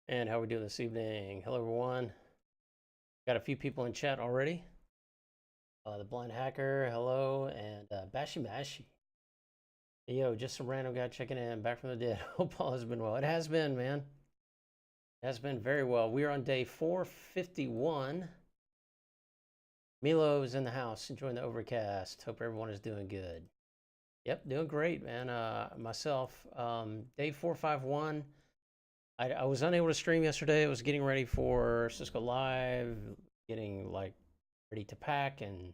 And how we doing this evening? Hello, everyone. Got a few people in chat already. The Blind Hacker, hello, and Bashy Mashy. Hey, yo, just some random guy checking in, back from the dead. Hope all has been well. It has been, man. It has been very well. We are on day 451. Milo is in the house, enjoying the overcast. Hope everyone is doing good. Yep, doing great, man. Myself, day 451. I was unable to stream yesterday. I was getting ready for Cisco Live, getting like ready to pack and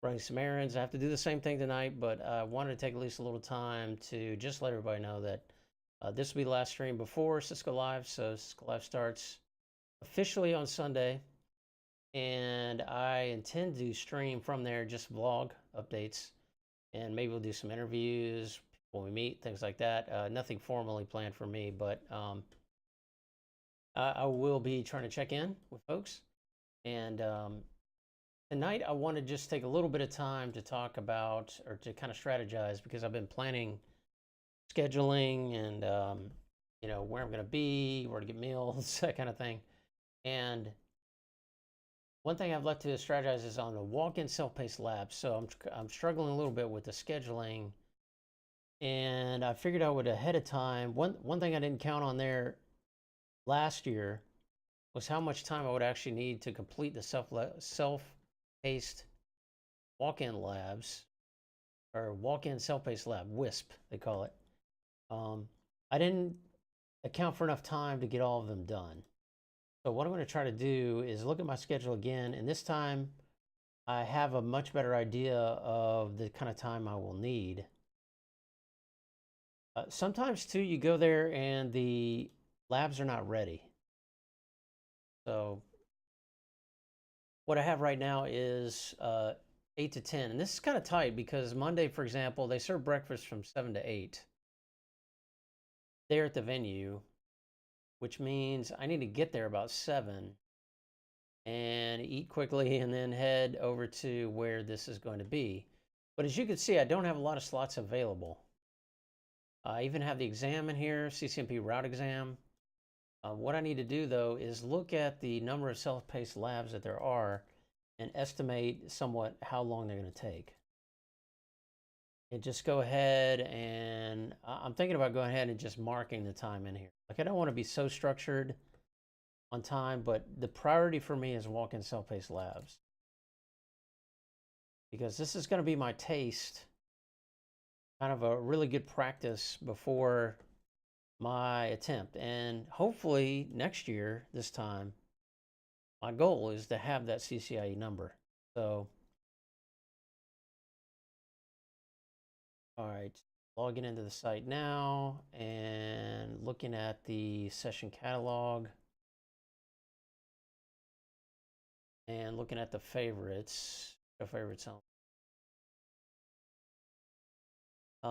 running some errands. I have to do the same thing tonight, but I wanted to take at least a little time to just let everybody know that this will be the last stream before Cisco Live. So Cisco Live starts officially on Sunday, and I intend to stream from there, just vlog updates, and maybe we'll do some interviews when we meet, things like that. Nothing formally planned for me, but I will be trying to check in with folks. And tonight, I want to just take a little bit of time to talk about, or to kind of strategize, because I've been planning scheduling and, where I'm going to be, where to get meals, that kind of thing. And one thing I've left to strategize is on the walk-in self-paced lab. So I'm struggling a little bit with the scheduling, and I figured I would ahead of time. One thing I didn't count on there last year was how much time I would actually need to complete the self-paced walk-in labs, or walk-in self-paced lab, WISP they call it. I didn't account for enough time to get all of them done. So what I'm going to try to do is look at my schedule again, and this time I have a much better idea of the kind of time I will need. Sometimes too, you go there and the labs are not ready. So what I have right now is 8 to 10. And this is kind of tight because Monday, for example, they serve breakfast from 7 to 8 there at the venue, which means I need to get there about 7 and eat quickly and then head over to where this is going to be. But as you can see, I don't have a lot of slots available. I even have the exam in here, CCNP route exam. What I need to do, though, is look at the number of self-paced labs that there are and estimate somewhat how long they're going to take. And just go ahead and I'm thinking about going ahead and just marking the time in here. Like, I don't want to be so structured on time, but the priority for me is walk-in self-paced labs, because this is going to be my taste, kind of a really good practice before my attempt. And hopefully next year, this time, my goal is to have that CCIE number. So, all right, logging into the site now and looking at the session catalog and looking at the favorites,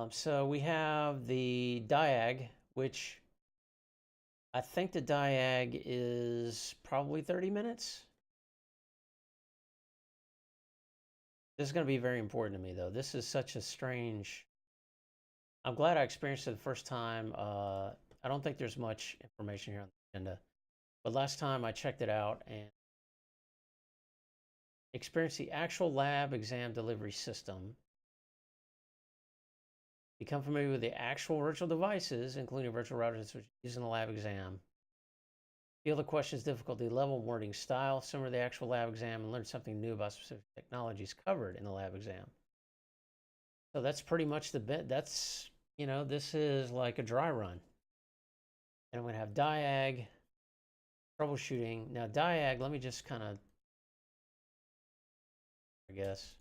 so we have the DIAG, which I think the DIAG is probably 30 minutes. This is going to be very important to me, though. This is such a strange... I'm glad I experienced it the first time. I don't think there's much information here on the agenda. But last time I checked it out and experienced the actual lab exam delivery system. Become familiar with the actual virtual devices, including virtual routers used in the lab exam. Feel the question's difficulty level, wording style, similar to the actual lab exam, and learn something new about specific technologies covered in the lab exam. So that's pretty much the bit. That's, this is like a dry run. And I'm going to have DIAG, troubleshooting. Now, DIAG, let me just kind of, I guess.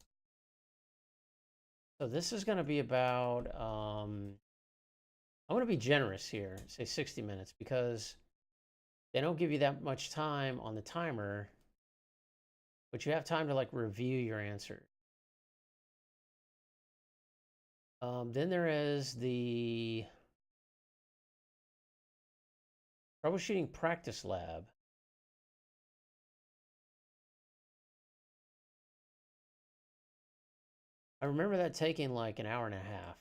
So this is going to be about, I'm going to be generous here, say 60 minutes, because they don't give you that much time on the timer, but you have time to like review your answers. Then there is the Troubleshooting Practice Lab. I remember that taking like an hour and a half.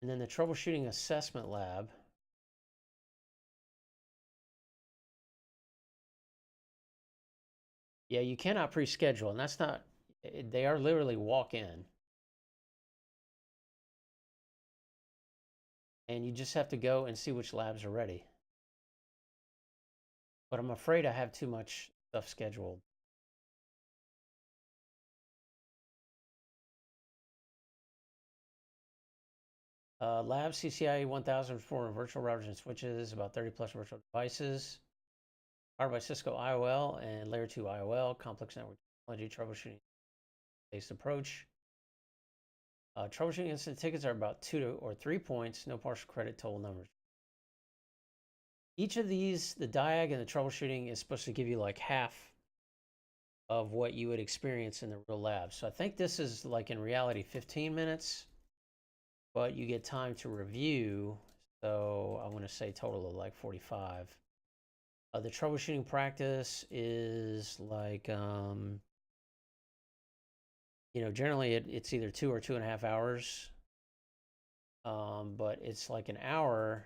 And then the Troubleshooting Assessment Lab. Yeah, you cannot pre-schedule, and that's not, they are literally walk-in. And you just have to go and see which labs are ready. But I'm afraid I have too much stuff scheduled. Lab CCIE 1000 for virtual routers and switches, about 30 plus virtual devices. Powered by Cisco IOL and Layer 2 IOL, complex network technology, troubleshooting based approach. Troubleshooting incident tickets are about 2 or 3 points, no partial credit, total numbers. Each of these, the DIAG and the troubleshooting, is supposed to give you like half of what you would experience in the real lab. So I think this is like in reality 15 minutes, but you get time to review. So I want to say total of like 45. The troubleshooting practice is like, generally it's either 2 or 2.5 hours. But it's like an hour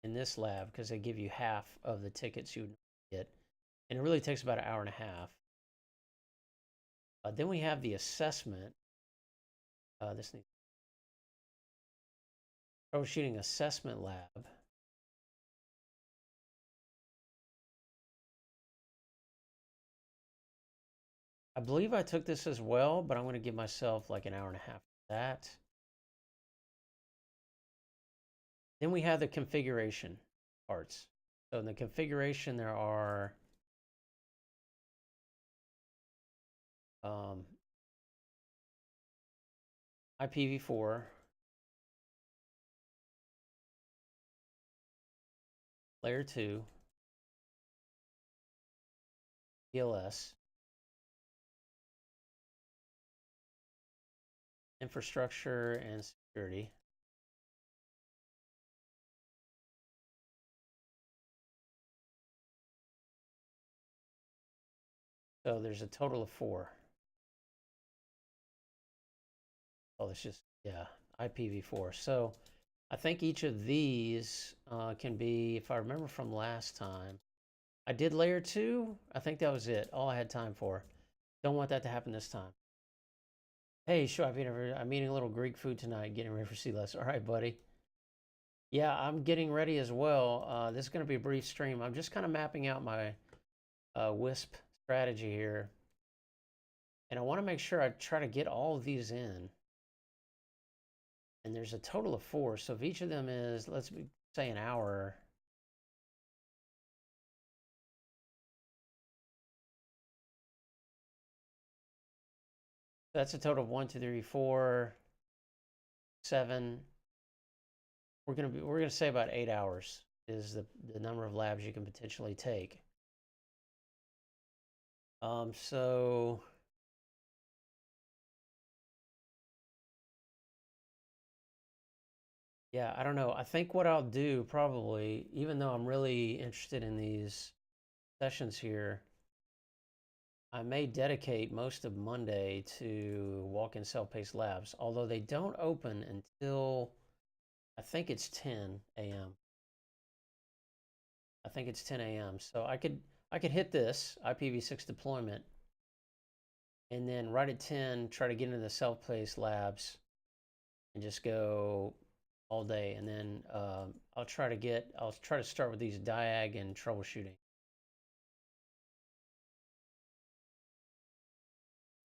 in this lab because they give you half of the tickets you would get. And it really takes about an hour and a half. Then we have the assessment. This needs Troubleshooting Assessment Lab. I believe I took this as well, but I'm going to give myself like an hour and a half for that. Then we have the configuration parts. So in the configuration, there are IPv4, Layer 2, MPLS, Infrastructure and Security. So there's a total of 4. Oh, it's just, yeah, IPv4. So I think each of these can be, if I remember from last time, I did Layer 2. I think that was it, all I had time for. Don't want that to happen this time. Hey, sure, I'm eating a little Greek food tonight, getting ready for CLS. All right, buddy. Yeah, I'm getting ready as well. This is going to be a brief stream. I'm just kind of mapping out my WISP strategy here. And I want to make sure I try to get all of these in. And there's a total of 4. So if each of them is, let's say, an hour. That's a total of 1, 2, 3, 4, 7. We're gonna say about 8 hours is the number of labs you can potentially take. So yeah, I don't know. I think what I'll do probably, even though I'm really interested in these sessions here, I may dedicate most of Monday to walk-in self-paced labs, although they don't open until I think it's 10 a.m. I think it's 10 a.m. So I could hit this IPv6 deployment and then right at 10 try to get into the self-paced labs and just go all day. And then I'll try to start with these DIAG and troubleshooting.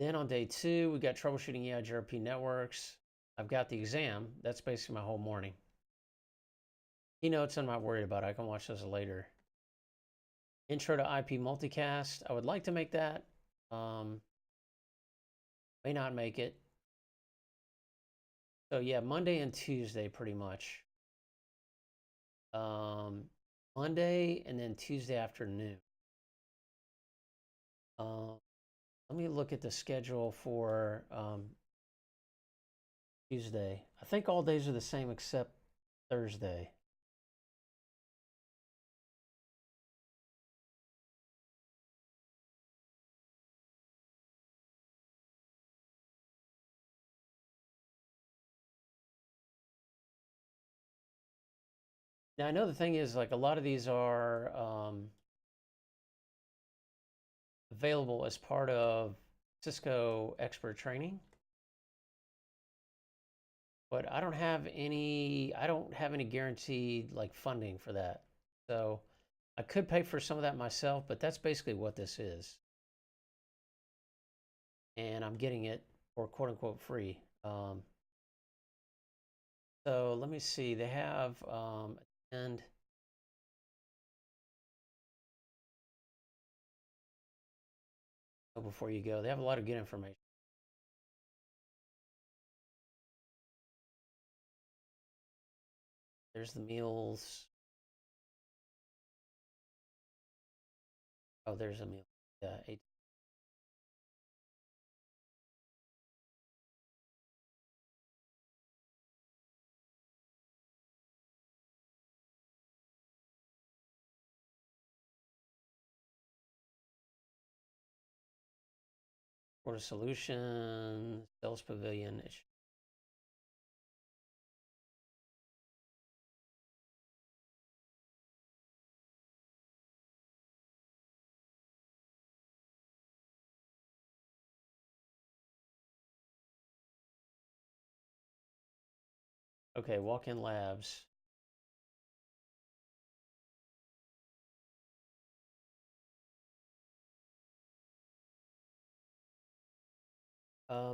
Then on day 2, we got troubleshooting EIGRP networks. I've got the exam. That's basically my whole morning. Keynotes, I'm not worried about. I can watch those later. Intro to IP multicast. I would like to make that. May not make it. So yeah, Monday and Tuesday pretty much. Monday and then Tuesday afternoon. Let me look at the schedule for Tuesday. I think all days are the same except Thursday. Now I know the thing is like a lot of these are available as part of Cisco expert training. But I don't have any guaranteed like funding for that. So I could pay for some of that myself, but that's basically what this is. And I'm getting it for quote unquote free. So let me see, they have attend. Before you go, they have a lot of good information. There's the meals. Oh, there's a meal. Yeah, 8. For the solution, sales pavilion. Okay, walk-in labs.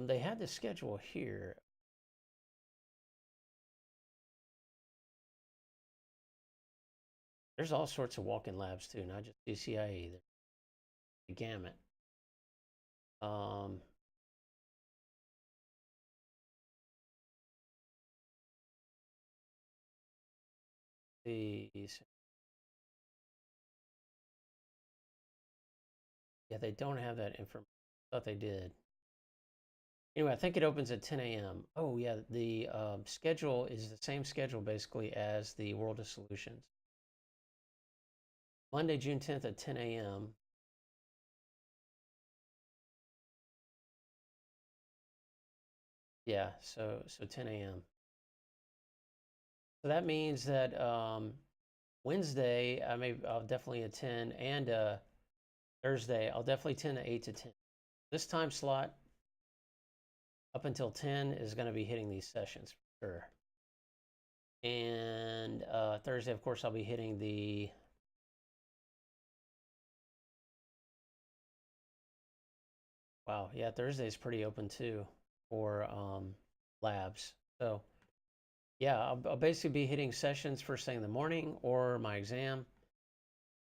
They had the schedule here. There's all sorts of walk-in labs too, not just CCIE. The gamut. These. Yeah, they don't have that information. I thought they did. Anyway, I think it opens at 10 a.m. Oh yeah, the schedule is the same schedule basically as the World of Solutions. Monday, June 10th at 10 a.m. Yeah, so 10 a.m. So that means that Wednesday I'll definitely attend, and Thursday I'll definitely attend at 8 to 10. This time slot up until 10 is going to be hitting these sessions for sure. And Thursday, of course, I'll be hitting the wow, yeah, Thursday's pretty open too for labs. So yeah, I'll basically be hitting sessions first thing in the morning or my exam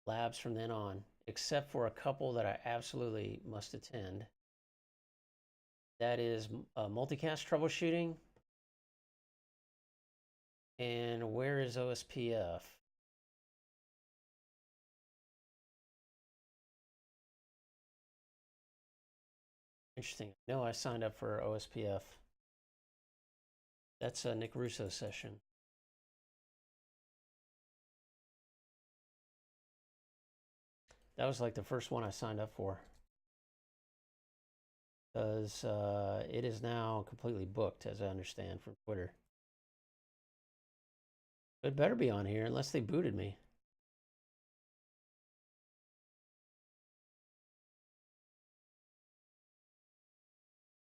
labs from then on, except for a couple that I absolutely must attend. That is multicast troubleshooting. And where is OSPF? Interesting. No, I signed up for OSPF. That's a Nick Russo session. That was like the first one I signed up for. Because it is now completely booked, as I understand from Twitter. It better be on here unless they booted me.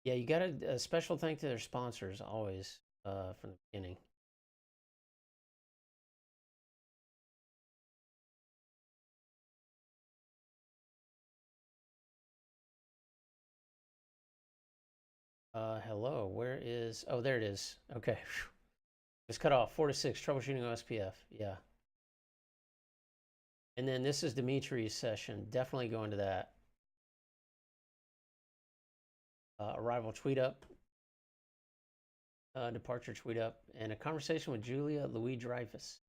Yeah, you got a special thank to their sponsors always from the beginning. Hello, where is? Oh, there it is. Okay, it's cut off. 4 to 6 troubleshooting OSPF. Yeah. And then this is Dimitri's session. Definitely go into that. Arrival tweet up. Departure tweet up. And a conversation with Julia Louis Dreyfus.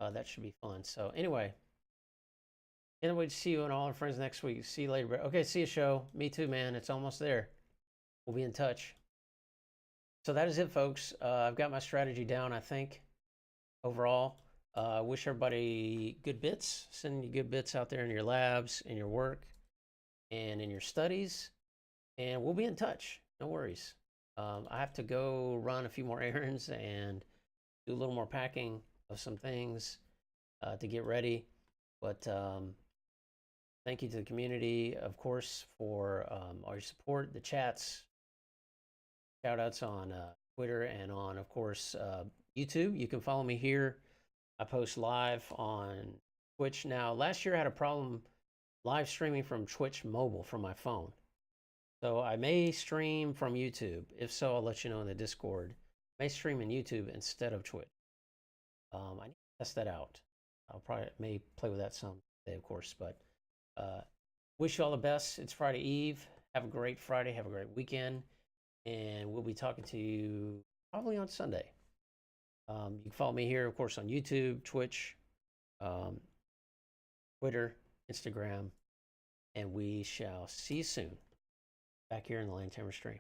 That should be fun. So anyway, can't wait to see you and all our friends next week. See you later. Okay, see you, show. Me too, man. It's almost there. We'll be in touch. So that is it, folks. I've got my strategy down, I think, overall. I wish everybody good bits. Sending you good bits out there in your labs, in your work, and in your studies. And we'll be in touch. No worries. I have to go run a few more errands and do a little more packing of some things to get ready. But Thank you to the community, of course, for all your support, the chats, shout outs on Twitter, and on, of course, YouTube. You can follow me here. I post live on Twitch. Now, last year I had a problem live streaming from Twitch mobile from my phone. So I may stream from YouTube. If so, I'll let you know in the Discord. I may stream in YouTube instead of Twitch. I need to test that out. I'll probably may play with that some day, of course. But wish you all the best. It's Friday Eve. Have a great Friday. Have a great weekend. And we'll be talking to you probably on Sunday. You can follow me here, of course, on YouTube, Twitch, Twitter, Instagram, and we shall see you soon back here in the Land Tammer stream.